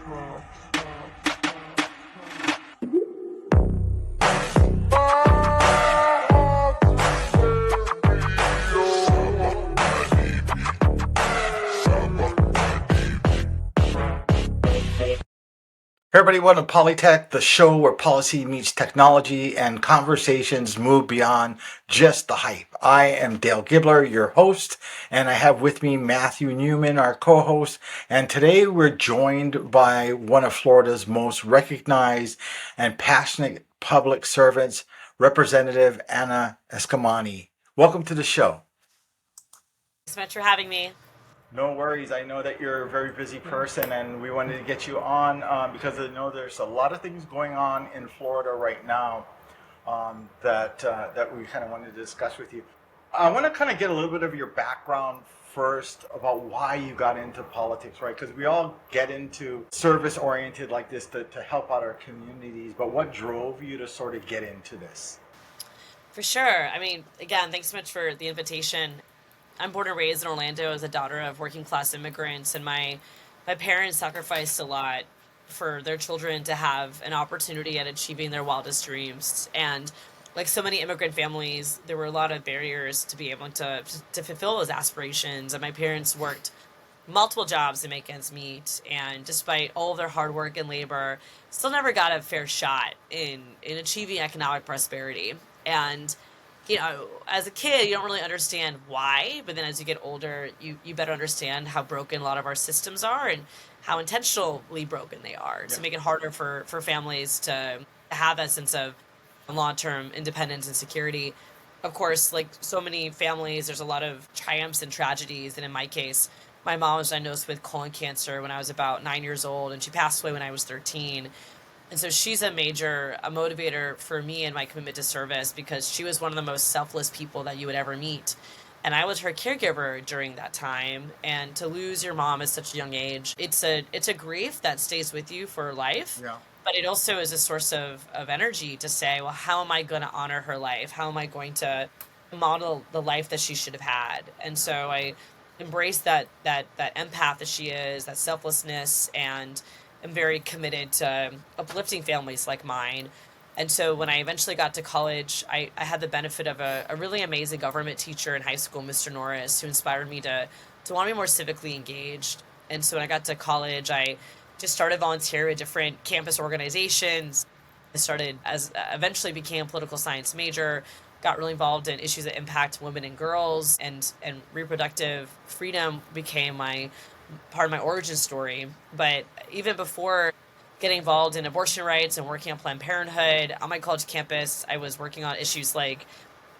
Hey everybody, welcome to Politech, the show where policy meets technology and conversations move beyond just the hype. I am Dale Gibler, your host, and I have with me Matthew Newman, our co-host. And today we're joined by one of Florida's most recognized and passionate public servants, Representative Anna Eskamani. Welcome to the show. Thanks so much for having me. No worries. I know that you're a very busy person, and we wanted to get you on because I know there's a lot of things going on in Florida right now that we kind of wanted to discuss with you. I want to kind of get a little bit of your background first about why you got into politics, right? Because we all get into service-oriented like this to help out our communities, but what drove you to sort of get into this? For sure. I mean, again, thanks so much for the invitation. I'm born and raised in Orlando as a daughter of working class immigrants, and my parents sacrificed a lot for their children to have an opportunity at achieving their wildest dreams. And like so many immigrant families, there were a lot of barriers to be able to fulfill those aspirations. And my parents worked multiple jobs to make ends meet, and despite all of their hard work and labor, still never got a fair shot in achieving economic prosperity. And as a kid, you don't really understand why, but then as you get older, you better understand how broken a lot of our systems are and how intentionally broken they are to make it harder for families to have that sense of long-term independence and security. Of course, like so many families, there's a lot of triumphs and tragedies. And in my case, my mom was diagnosed with colon cancer when I was about 9 years old, and she passed away when I was 13. And so she's a motivator for me and my commitment to service, because she was one of the most selfless people that you would ever meet. And I was her caregiver during that time. And to lose your mom at such a young age, it's a grief that stays with you for life. Yeah. But it also is a source of energy to say, well, how am I going to honor her life? How am I going to model the life that she should have had? And so I embrace that empath that she is, that selflessness, and I'm very committed to uplifting families like mine. And so when I eventually got to college, I had the benefit of a really amazing government teacher in high school, Mr. Norris, who inspired me to want to be more civically engaged. And so when I got to college, I just started volunteering with different campus organizations. Eventually became a political science major, got really involved in issues that impact women and girls, and reproductive freedom became part of my origin story. But even before getting involved in abortion rights and working on Planned Parenthood, on my college campus, I was working on issues like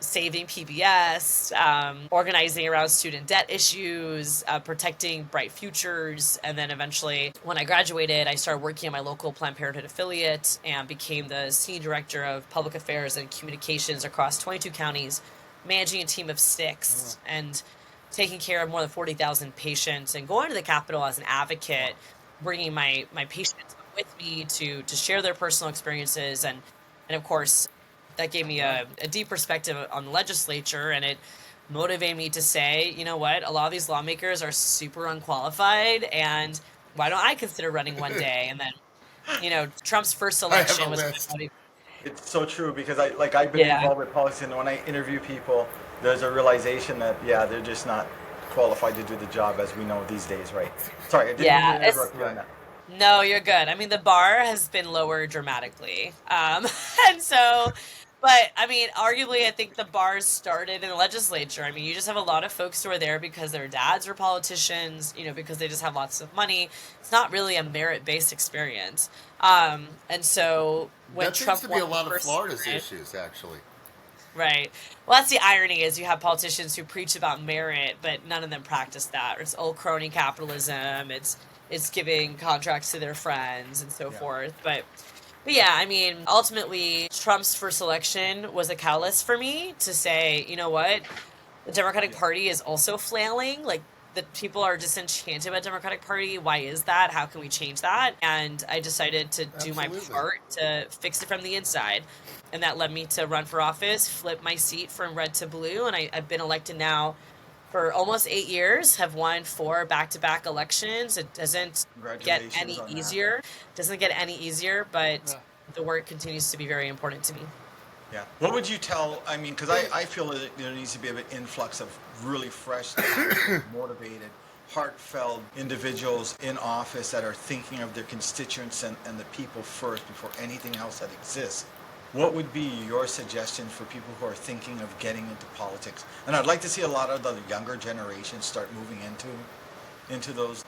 saving PBS, organizing around student debt issues, protecting bright futures. And then eventually, when I graduated, I started working at my local Planned Parenthood affiliate and became the senior director of public affairs and communications across 22 counties, managing a team of 6 and taking care of more than 40,000 patients, and going to the Capitol as an advocate, bringing my patients with me to share their personal experiences. And of course, that gave me a deep perspective on the legislature, and it motivated me to say, you know what, a lot of these lawmakers are super unqualified, and why don't I consider running one day? And then, Trump's first election was... It's so true, because I've been involved with politics, and when I interview people, there's a realization that, they're just not qualified to do the job as we know these days, right? Sorry, I didn't mean to interrupt you on that. No, you're good. I mean, the bar has been lowered dramatically. And so, but I mean, arguably, I think the bar started in the legislature. I mean, you just have a lot of folks who are there because their dads were politicians, because they just have lots of money. It's not really a merit-based experience. And so when that Trump seems to be a lot of Florida's issues, actually. Right. Well, that's the irony, is you have politicians who preach about merit, but none of them practice that. It's old crony capitalism. It's giving contracts to their friends and so forth. But yeah, I mean, ultimately, Trump's first election was a catalyst for me to say, you know what, the Democratic Party is also flailing. Like, the people are disenchanted by the Democratic Party. Why is that? How can we change that? And I decided to do my part to fix it from the inside. And that led me to run for office, flip my seat from red to blue. And I've been elected now for almost 8 years, have won 4 back-to-back elections. It doesn't get any easier. Doesn't get any easier, but the work continues to be very important to me. Yeah. What would you tell, I mean, because I feel that there needs to be an influx of really fresh, motivated, heartfelt individuals in office that are thinking of their constituents and the people first before anything else that exists. What would be your suggestion for people who are thinking of getting into politics? And I'd like to see a lot of the younger generation start moving into those.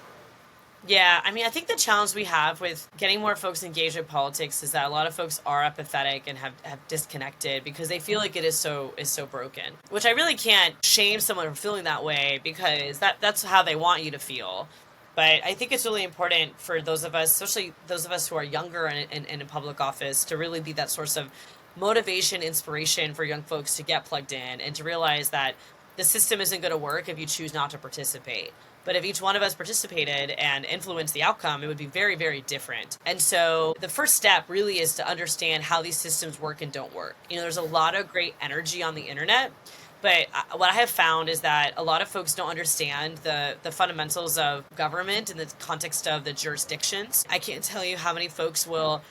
Yeah, I mean, I think the challenge we have with getting more folks engaged with politics is that a lot of folks are apathetic and have disconnected because they feel like it is so broken. Which I really can't shame someone for feeling that way, because that's how they want you to feel. But I think it's really important for those of us, especially those of us who are younger and in public office, to really be that source of motivation, inspiration for young folks to get plugged in and to realize that the system isn't going to work if you choose not to participate. But if each one of us participated and influenced the outcome, it would be very, very different. And so the first step really is to understand how these systems work and don't work. You know, there's a lot of great energy on the internet, but what I have found is that a lot of folks don't understand the fundamentals of government in the context of the jurisdictions. I can't tell you how many folks will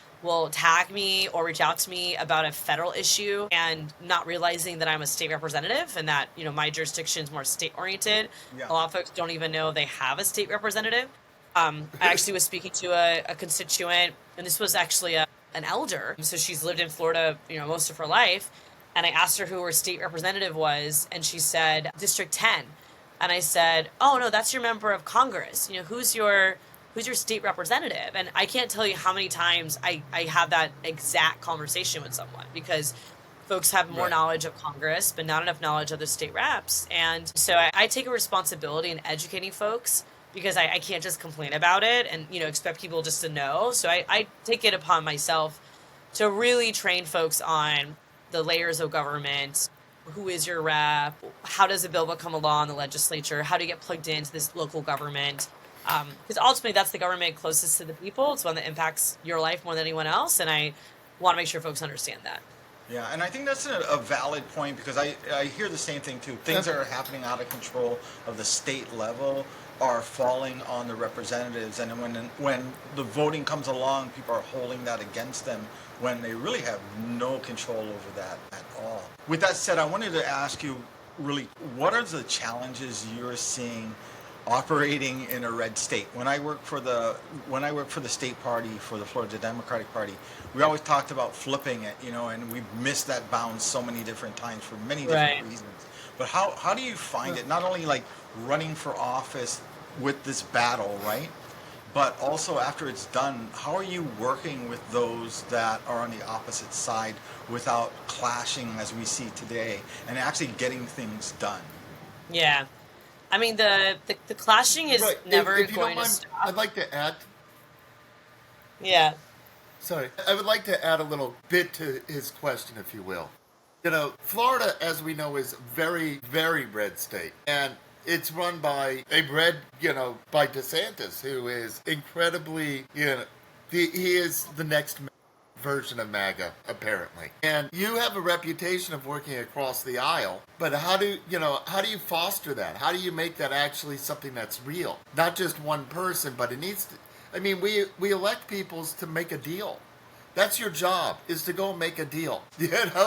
tag me or reach out to me about a federal issue and not realizing that I'm a state representative and that, you know, my jurisdiction is more state oriented. Yeah. A lot of folks don't even know they have a state representative. I actually was speaking to a constituent, and this was actually an elder. So she's lived in Florida, you know, most of her life. And I asked her who her state representative was, and she said District 10. And I said, "Oh no, that's your member of Congress. You know, who's your state representative?" And I can't tell you how many times I have that exact conversation with someone, because folks have more knowledge of Congress, but not enough knowledge of the state reps. And so I take a responsibility in educating folks, because I can't just complain about it and, you know, expect people just to know. So I take it upon myself to really train folks on the layers of government. Who is your rep? How does a bill become a law in the legislature? How do you get plugged into this local government? Because ultimately that's the government closest to the people. It's one that impacts your life more than anyone else. And I want to make sure folks understand that. Yeah, and I think that's a valid point, because I hear the same thing too. Things that are happening out of control of the state level are falling on the representatives, and when the voting comes along, people are holding that against them when they really have no control over that at all. With that said, I wanted to ask you, really, what are the challenges you're seeing operating in a red state? When I worked for the state party, for the Florida Democratic Party, we always talked about flipping it, you know, and we missed that bounds so many different times for many different reasons. But how do you find it, not only like running for office with this battle, right? But also after it's done, how are you working with those that are on the opposite side without clashing as we see today, and actually getting things done? Yeah. I mean, the clashing is never if going to stop. I'd like to add. Yeah. Sorry. I would like to add a little bit to his question, if you will. You know, Florida, as we know, is very, very red state. And it's run by by DeSantis, who is incredibly, he is the next version of MAGA, apparently. And you have a reputation of working across the aisle, but how do you foster that? How do you make that actually something that's real? Not just one person, but it needs to, I mean, we elect people to make a deal. That's your job, is to go and make a deal,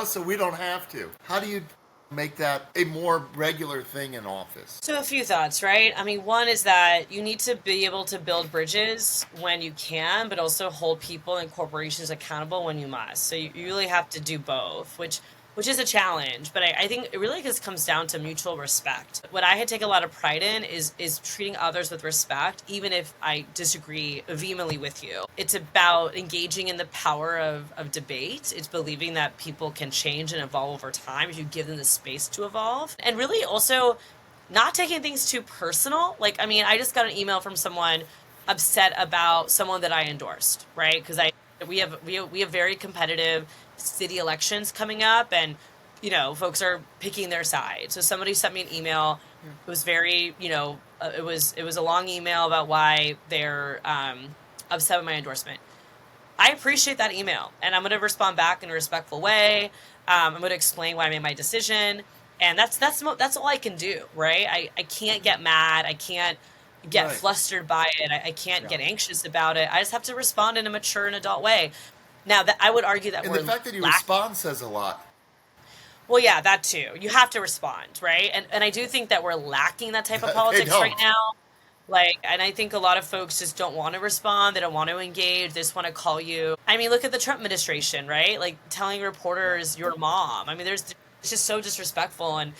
so we don't have to. How do you make that a more regular thing in office? So a few thoughts, right? I mean, one is that you need to be able to build bridges when you can, but also hold people and corporations accountable when you must. So you really have to do both, which is a challenge, but I think it really just comes down to mutual respect. What I had taken a lot of pride in is treating others with respect, even if I disagree vehemently with you. It's about engaging in the power of debate. It's believing that people can change and evolve over time if you give them the space to evolve. And really also not taking things too personal. Like, I mean, I just got an email from someone upset about someone that I endorsed, right? Because we have very competitive city elections coming up, and folks are picking their side. So somebody sent me an email. It was very it was a long email about why they're upset with my endorsement. I appreciate that email, and I'm going to respond back in a respectful way. I'm going to explain why I made my decision. And that's all I can do, right? I can't get mad. I can't get Right. flustered by it. I can't Yeah. get anxious about it. I just have to respond in a mature and adult way. Now, that I would argue that And the we're fact that you lacking. respond says a lot. Well, yeah, that too. You have to respond, right? And I do think that we're lacking that type of They politics right don't. now. Like, and I think a lot of folks just don't want to respond. They don't want to engage. They just want to call you. I mean, look at the Trump administration, right? Like telling reporters your mom. I mean, it's just so disrespectful, and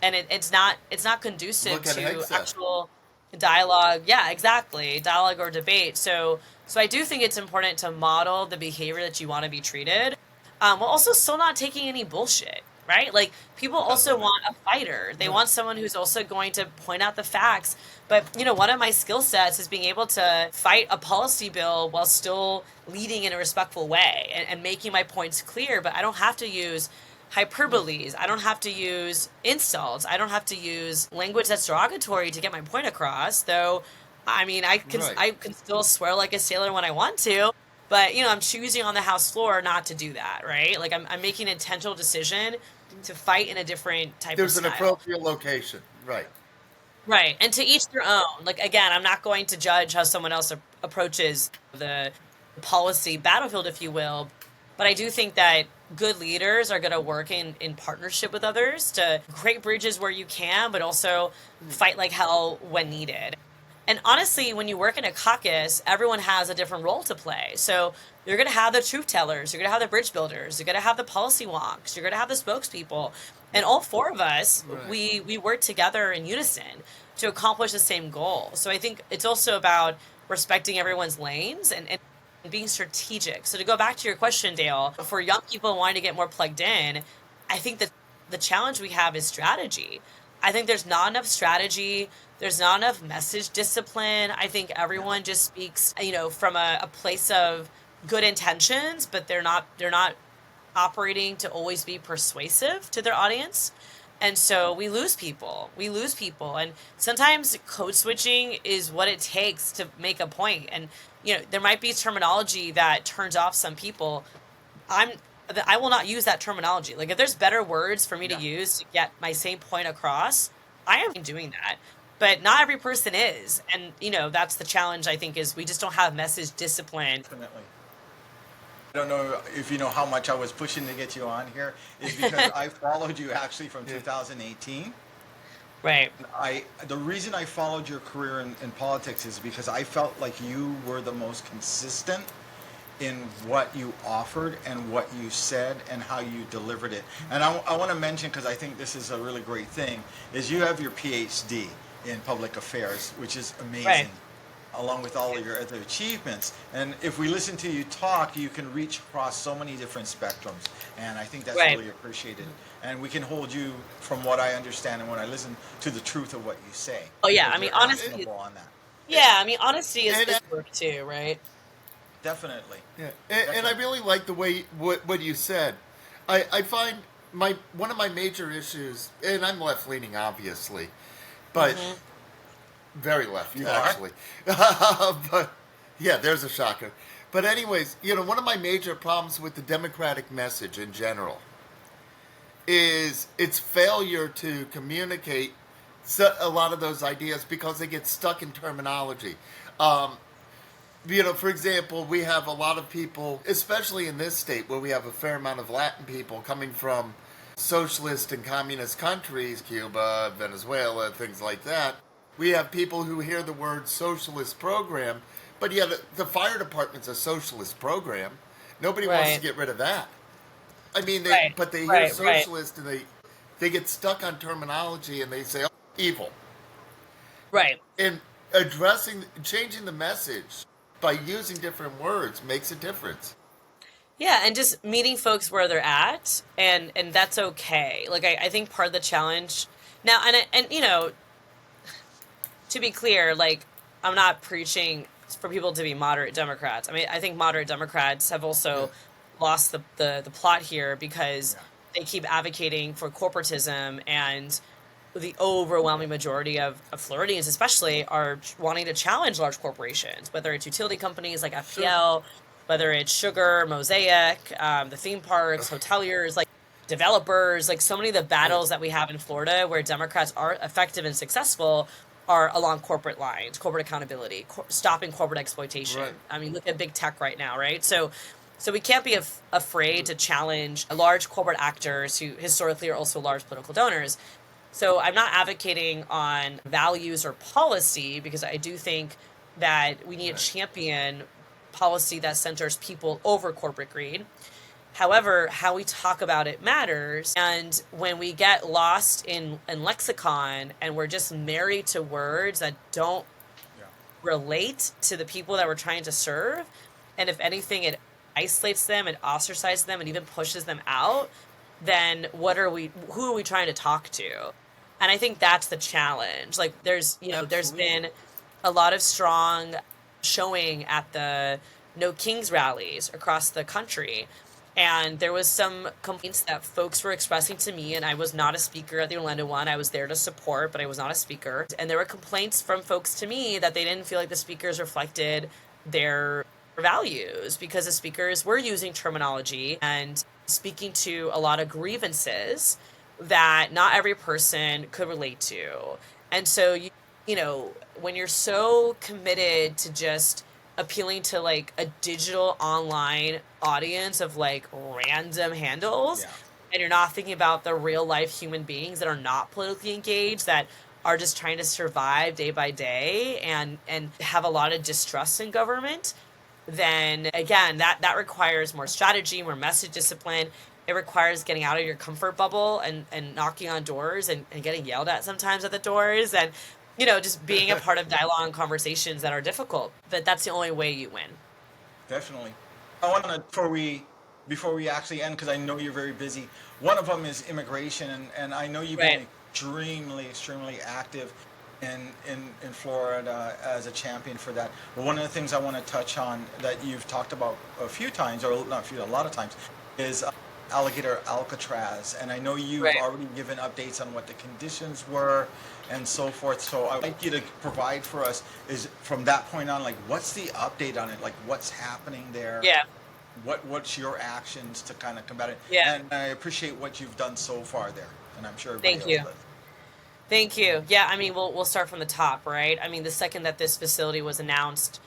it's not conducive Look at to Hegseth. actual dialogue. Yeah, exactly, dialogue or debate. So I do think it's important to model the behavior that you want to be treated, while also still not taking any bullshit. Right? Like people also want a fighter. They want someone who's also going to point out the facts. But one of my skill sets is being able to fight a policy bill while still leading in a respectful way and making my points clear. But I don't have to use hyperboles. I don't have to use insults. I don't have to use language that's derogatory to get my point across. Though, I mean, I Right. can still swear like a sailor when I want to. But I'm choosing on the House floor not to do that, right? Like I'm making an intentional decision to fight in a different type of There's an style. appropriate location. Right. Right. And to each their own. Like, again, I'm not going to judge how someone else approaches the policy battlefield, if you will. But I do think that good leaders are going to work in partnership with others to create bridges where you can, but also fight like hell when needed. And honestly, when you work in a caucus, everyone has a different role to play. So you're going to have the truth tellers, you're going to have the bridge builders, you're going to have the policy wonks, you're going to have the spokespeople. And all four of us, Right. we work together in unison to accomplish the same goal. So I think it's also about respecting everyone's lanes and being strategic. So to go back to your question, Dale, for young people wanting to get more plugged in, I think that the challenge we have is strategy. I think there's not enough strategy. There's not enough message discipline. I think everyone just speaks, from a place of good intentions, but they're not operating to always be persuasive to their audience. And so we lose people. We lose people. And sometimes code switching is what it takes to make a point. And, there might be terminology that turns off some people. I'm I will not use that terminology. Like if there's better words for me to Yeah. use to get my same point across, I am doing that. But not every person is. And that's the challenge I think is we just don't have message discipline. Definitely. I don't know if you know how much I was pushing to get you on here, is because I followed you actually from 2018. Right. The reason I followed your career in politics is because I felt like you were the most consistent in what you offered and what you said and how you delivered it. And I want to mention, because I think this is a really great thing, is you have your PhD in public affairs, which is amazing, Right. along with all of your other achievements. And if we listen to you talk, you can reach across so many different spectrums. And I think that's Right. really appreciated. And we can hold you, from what I understand and when I listen, to the truth of what you say. Oh yeah, Because I mean you're honesty. actionable on that. Yeah, I mean honesty is, And is work too, right? Definitely. Yeah. And I really like the way what you said. I find one of my major issues, and I'm left leaning, obviously, but very left You are? actually. But yeah, there's a shocker. But anyways, one of my major problems with the Democratic message in general is its failure to communicate a lot of those ideas because they get stuck in terminology. For example, we have a lot of people, especially in this state where we have a fair amount of Latin people coming from socialist and communist countries, Cuba, Venezuela, things like that. We have people who hear the word socialist program, but yet the fire department's a socialist program. Nobody wants Right. to get rid of that. I mean, Right. but they hear Right. socialist and they get stuck on terminology and they say, oh, evil. Right. And changing the message by using different words makes a difference. Yeah, and just meeting folks where they're at, and that's okay. Like I think part of the challenge now, and to be clear, like I'm not preaching for people to be moderate Democrats. I mean, I think moderate Democrats have also lost the plot here because they keep advocating for corporatism, and the overwhelming majority of Floridians especially are wanting to challenge large corporations, whether it's utility companies like FPL, whether it's Sugar, Mosaic, the theme parks, hoteliers, like developers, like so many of the battles that we have in Florida where Democrats are effective and successful are along corporate lines, corporate accountability, stopping corporate exploitation. Right. I mean, look at big tech right now, right? So we can't be afraid to challenge large corporate actors who historically are also large political donors. So I'm not advocating on values or policy, because I do think that we need a champion policy that centers people over corporate greed. However, how we talk about it matters. And when we get lost in lexicon and we're just married to words that don't relate to the people that we're trying to serve, and if anything, it isolates them, it ostracizes them, and even pushes them out, then who are we trying to talk to? And I think that's the challenge. Like there's been a lot of strong showing at the No Kings rallies across the country. And there was some complaints that folks were expressing to me, and I was not a speaker at the Orlando one. I was there to support, but I was not a speaker. And there were complaints from folks to me that they didn't feel like the speakers reflected their values, because the speakers were using terminology and speaking to a lot of grievances that not every person could relate to. And so, when you're so committed to just appealing to like a digital online audience of like random handles, and you're not thinking about the real life human beings that are not politically engaged, that are just trying to survive day by day and have a lot of distrust in government, then again, that requires more strategy, more message discipline. It requires getting out of your comfort bubble and knocking on doors and getting yelled at sometimes at the doors, and just being a part of dialogue and conversations that are difficult. But that's the only way you win. Definitely. I want to, before we actually end, because I know you're very busy, one of them is immigration, and I know you've been extremely active in Florida as a champion for that. But one of the things I want to touch on that you've talked about a few times, or not a few, a lot of times, is alligator Alcatraz. And I know you've already given updates on what the conditions were and so forth. So I'd like you to provide for us, is from that point on, like, what's the update on it? Like, what's happening there? Yeah. What's your actions to kind of combat it? Yeah. And I appreciate what you've done so far there. And I'm sure Thank everybody you. else does. Thank you. Yeah, I mean, we'll start from the top, right? I mean, the second that this facility was announced,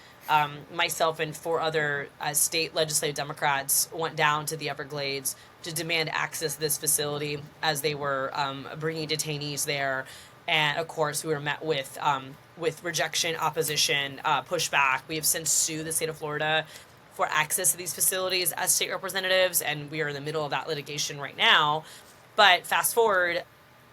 myself and 4 other state legislative Democrats went down to the Everglades to demand access to this facility as they were bringing detainees there. And of course, we were met with rejection, opposition, pushback. We have since sued the state of Florida for access to these facilities as state representatives, and we are in the middle of that litigation right now. But fast forward,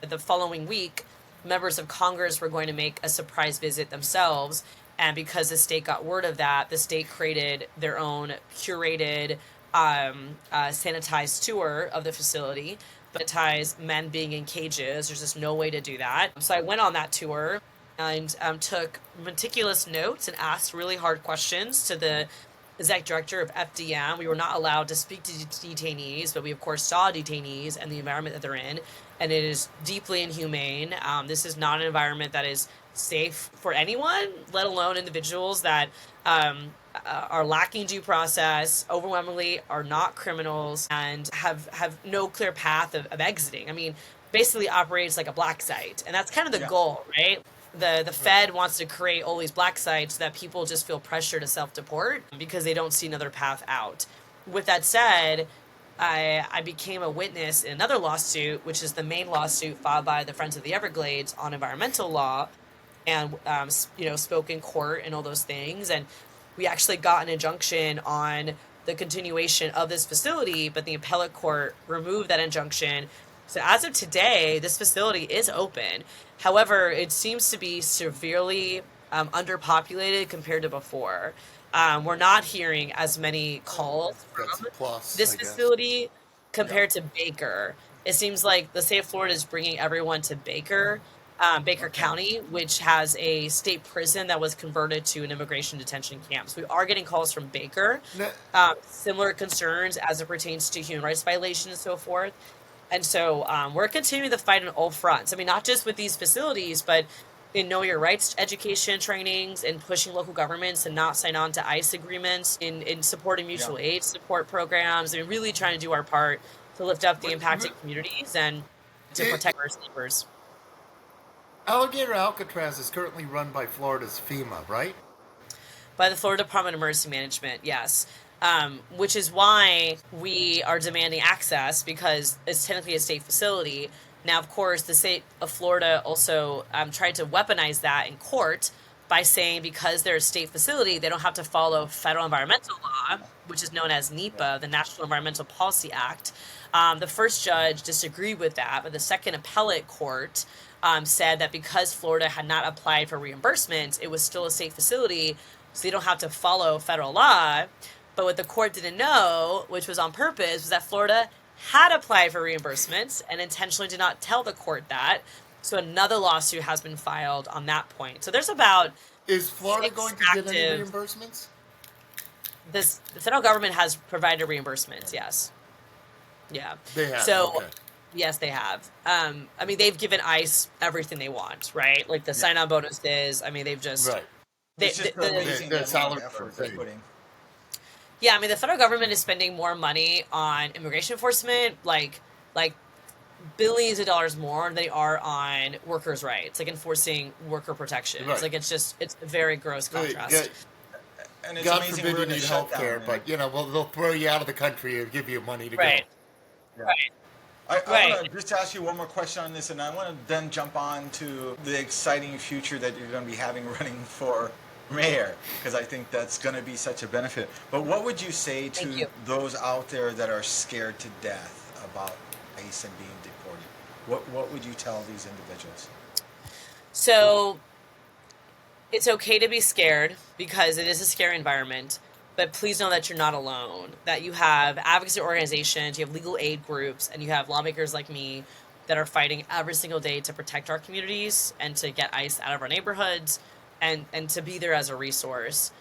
the following week, members of Congress were going to make a surprise visit themselves. And because the state got word of that, the state created their own curated, sanitized tour of the facility. Sanitize men being in cages. There's just no way to do that. So I went on that tour and took meticulous notes and asked really hard questions to the exec director of FDM. We were not allowed to speak to detainees, but we of course saw detainees and the environment that they're in, and it is deeply inhumane. This is not an environment that is safe for anyone, let alone individuals that are lacking due process, overwhelmingly are not criminals, and have no clear path of exiting. I mean, basically operates like a black site, and that's kind of the goal, right? The Fed wants to create all these black sites that people just feel pressure to self-deport because they don't see another path out. With that said, I became a witness in another lawsuit, which is the main lawsuit filed by the Friends of the Everglades on environmental law, and spoke in court and all those things. And we actually got an injunction on the continuation of this facility, but the appellate court removed that injunction. So as of today, this facility is open. However, it seems to be severely underpopulated compared to before. We're not hearing as many calls from this facility compared to Baker. It seems like the state of Florida is bringing everyone to Baker County, which has a state prison that was converted to an immigration detention camp. So we are getting calls from Baker, similar concerns as it pertains to human rights violations and so forth. And so we're continuing the fight on all fronts. I mean, not just with these facilities, but in Know Your Rights education trainings and pushing local governments to not sign on to ICE agreements, in supporting mutual aid support programs. I mean, really trying to do our part to lift up the Wait, impacted communities and to protect our neighbors. Alligator Alcatraz is currently run by Florida's FEMA, right? By the Florida Department of Emergency Management, yes. Which is why we are demanding access, because it's technically a state facility. Now, of course, the state of Florida also tried to weaponize that in court by saying because they're a state facility, they don't have to follow federal environmental law, which is known as NEPA, the National Environmental Policy Act. The first judge disagreed with that, but the second appellate court said that because Florida had not applied for reimbursement, it was still a state facility, so they don't have to follow federal law. But what the court didn't know, which was on purpose, was that Florida had applied for reimbursements and intentionally did not tell the court that. So another lawsuit has been filed on that point. So there's about Is Florida going to get any active reimbursements? the federal government has provided reimbursements. Yes. Yeah. They have. So Okay. yes, they have. I mean, they've given ICE everything they want, right? Like the sign-on bonuses. I mean, they've just Right. It's just amazing the the salary effort thing. they're putting. Yeah, I mean, the federal government is spending more money on immigration enforcement, like billions of dollars more than they are on workers' rights, like enforcing worker protections. Right. Like it's a very gross contrast. And it's God amazing forbid we're you in a need health care, shutdown, but well, they'll throw you out of the country and give you money to Right. go. Right. I Right. want to just ask you one more question on this, and I want to then jump on to the exciting future that you're going to be having running for mayor, because I think that's going to be such a benefit. But what would you say Thank to you. those out there that are scared to death about ICE and being deported? What would you tell these individuals? So it's okay to be scared because it is a scary environment, but please know that you're not alone, that you have advocacy organizations, you have legal aid groups, and you have lawmakers like me that are fighting every single day to protect our communities and to get ICE out of our neighborhoods and to be there as a resource.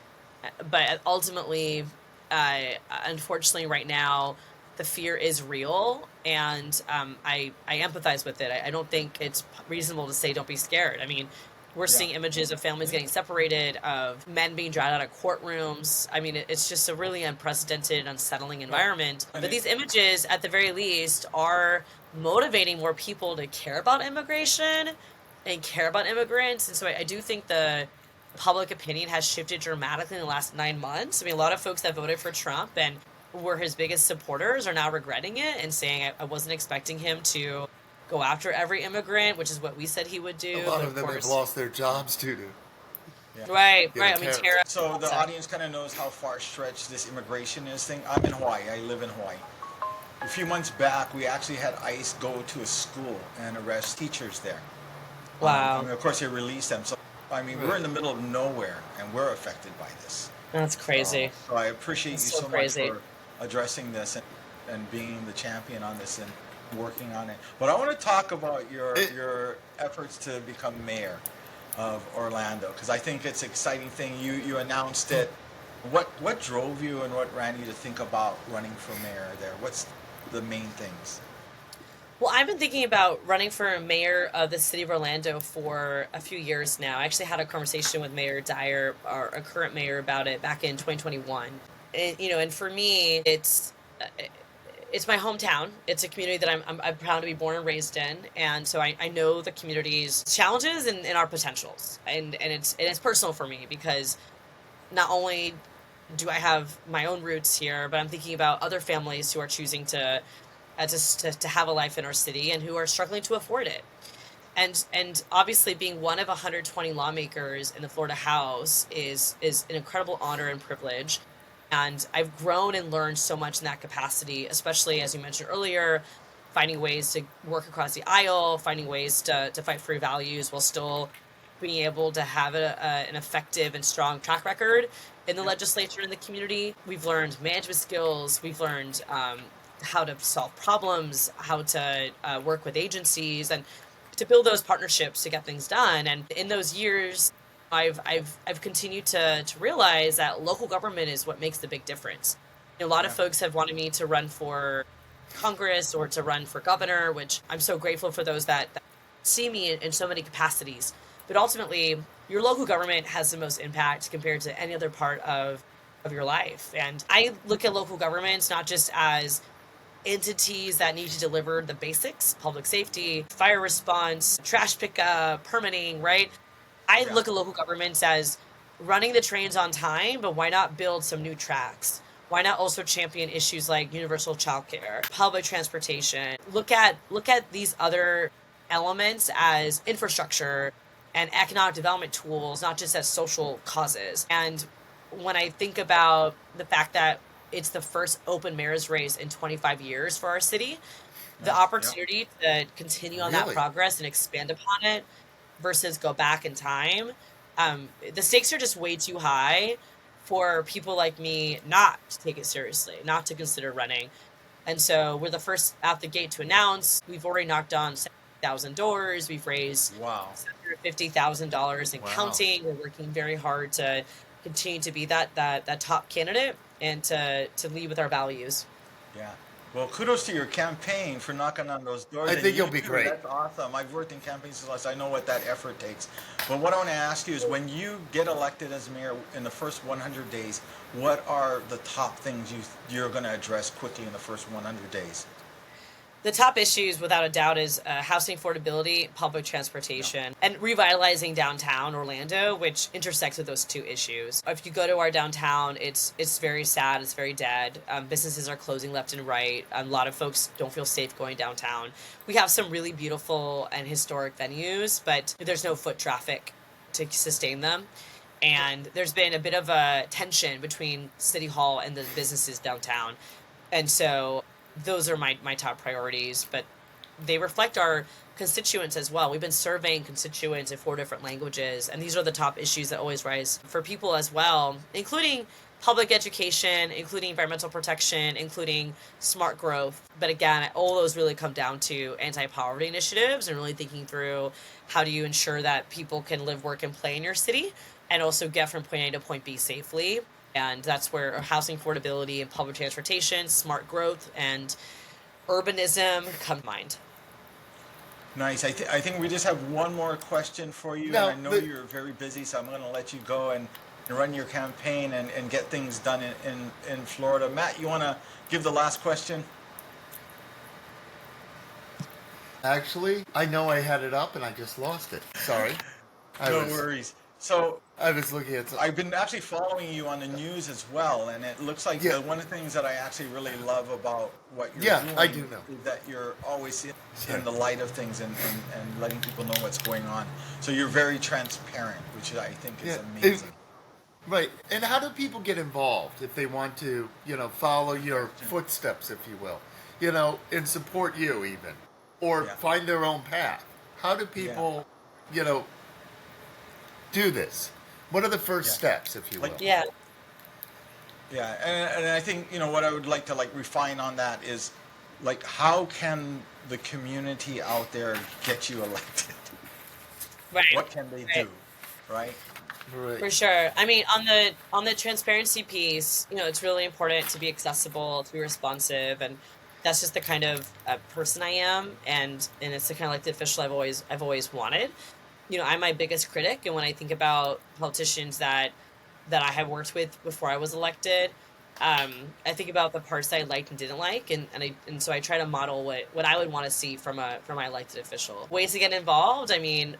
But ultimately, unfortunately, right now, the fear is real, and I empathize with it. I don't think it's reasonable to say don't be scared. I mean, we're seeing images of families getting separated, of men being dragged out of courtrooms. I mean, it's just a really unprecedented, unsettling environment. But these images, at the very least, are motivating more people to care about immigration and care about immigrants. And so I do think the public opinion has shifted dramatically in the last 9 months. I mean, a lot of folks that voted for Trump and were his biggest supporters are now regretting it and saying, I wasn't expecting him to go after every immigrant, which is what we said he would do. A lot But of them have course- lost their jobs too. Right, Yeah, right. I mean, terrible. Tara. So the audience kind of knows how far-stretched this immigration is thing. I'm in Hawaii. I live in Hawaii. A few months back, we actually had ICE go to a school and arrest teachers there. Wow. I mean, of course, they released them. So, I mean, we're in the middle of nowhere, and we're affected by this. That's crazy. So I appreciate That's you so so crazy. much for addressing this and being the champion on this and working on it. But I want to talk about your efforts to become mayor of Orlando, because I think it's an exciting thing. You announced it. What drove you and what ran you to think about running for mayor there? What's the main things? Well, I've been thinking about running for mayor of the city of Orlando for a few years now. I actually had a conversation with Mayor Dyer, our current mayor, about it back in 2021. And for me, it's my hometown. It's a community that I'm proud to be born and raised in, and so I know the community's challenges and our potentials, and it's personal for me because not only do I have my own roots here, but I'm thinking about other families who are choosing to have a life in our city and who are struggling to afford it. And obviously being one of 120 lawmakers in the Florida House is an incredible honor and privilege. And I've grown and learned so much in that capacity, especially as you mentioned earlier, finding ways to work across the aisle, finding ways to fight for values while still being able to have an effective and strong track record in the legislature and the community. We've learned management skills. We've learned how to solve problems, how to work with agencies, and to build those partnerships to get things done. And in those years, I've continued to realize that local government is what makes the big difference. A lot of folks have wanted me to run for Congress or to run for governor, which I'm so grateful for those that see me in so many capacities. But ultimately, your local government has the most impact compared to any other part of your life. And I look at local governments not just as entities that need to deliver the basics, public safety, fire response, trash pickup, permitting, right? I look at local governments as running the trains on time, but why not build some new tracks? Why not also champion issues like universal childcare, public transportation? Look at these other elements as infrastructure and economic development tools, not just as social causes. And when I think about the fact that it's the first open mayor's race in 25 years for our city, the opportunity to continue on that Really? progress and expand upon it versus go back in time, the stakes are just way too high for people like me not to take it seriously, not to consider running. And so we're the first out the gate to announce. We've already knocked on 7,000 doors. We've raised Wow. $750,000 and Wow. counting. We're working very hard to continue to be that top candidate and to lead with our values. Yeah. Well, kudos to your campaign for knocking on those doors. I And think you you'll be too, great. That's awesome. I've worked in campaigns since last. I know what that effort takes. But what I want to ask you is, when you get elected as mayor in the first 100 days, what are the top things you're going to address quickly in the first 100 days? The top issues, without a doubt, is housing affordability, public transportation, and revitalizing downtown Orlando, which intersects with those two issues. If you go to our downtown, it's very sad, it's very dead. Businesses are closing left and right. A lot of folks don't feel safe going downtown. We have some really beautiful and historic venues, but there's no foot traffic to sustain them. And there's been a bit of a tension between City Hall and the businesses downtown. And so those are my top priorities, but they reflect our constituents as well. We've been surveying constituents in 4 different languages, and these are the top issues that always rise for people as well, including public education, including environmental protection, including smart growth. But again, all those really come down to anti-poverty initiatives and really thinking through how do you ensure that people can live, work, and play in your city and also get from point A to point B safely. And that's where housing affordability and public transportation, smart growth, and urbanism come to mind. Nice. I think we just have one more question for you. No, And I know you're very busy, so I'm going to let you go and run your campaign and get things done in Florida. Matt, you want to give the last question? Actually, I know I had it up and I just lost it. Sorry. No worries. So I was looking at I've been actually following you on the news as well, and it looks like one of the things that I actually really love about what you're doing I do know. is that you're always in the light of things and letting people know what's going on. So you're very transparent, which I think is amazing. Right. And how do people get involved if they want to, follow your footsteps, if you will, and support you even, or find their own path? How do people, do this? What are the first steps, if you will? Yeah. Yeah, and I think, what I would like to refine on that is, how can the community out there get you elected? Right. What can they do, right? Right. For sure. I mean, on the transparency piece, it's really important to be accessible, to be responsive, and that's just the kind of person I am, and it's the kind of the official I've always wanted. I'm my biggest critic, and when I think about politicians that I have worked with before I was elected, I think about the parts I liked and didn't like, and so I try to model what I would want to see from my elected official. Ways to get involved. I mean,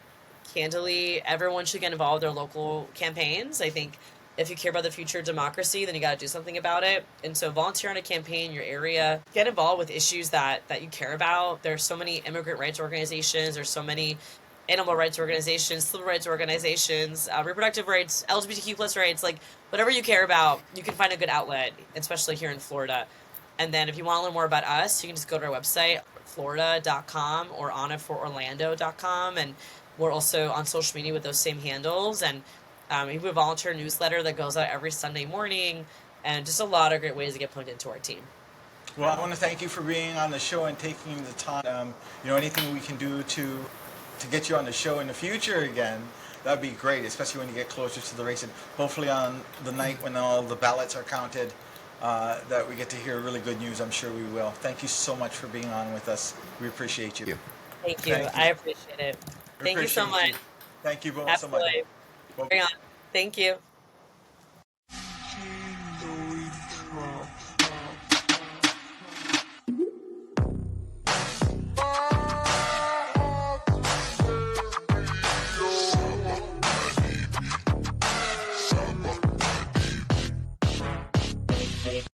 candidly, everyone should get involved with their local campaigns. I think if you care about the future of democracy, then you got to do something about it. And so volunteer on a campaign in your area, get involved with issues that you care about. There's so many immigrant rights organizations. There's so many animal rights organizations, civil rights organizations, reproductive rights, LGBTQ plus rights, whatever you care about, you can find a good outlet, especially here in Florida. And then if you want to learn more about us, you can just go to our website, florida.com or anafororlando.com. And we're also on social media with those same handles. And we have a volunteer newsletter that goes out every Sunday morning, and just a lot of great ways to get plugged into our team. Well, I want to thank you for being on the show and taking the time. Anything we can do to get you on the show in the future again, that'd be great, especially when you get closer to the race. And hopefully on the night when all the ballots are counted, that we get to hear really good news. I'm sure we will. Thank you so much for being on with us. We appreciate you. Thank you. I appreciate it. Thank you so much. Thank you both so much. Absolutely. Bring on. Thank you.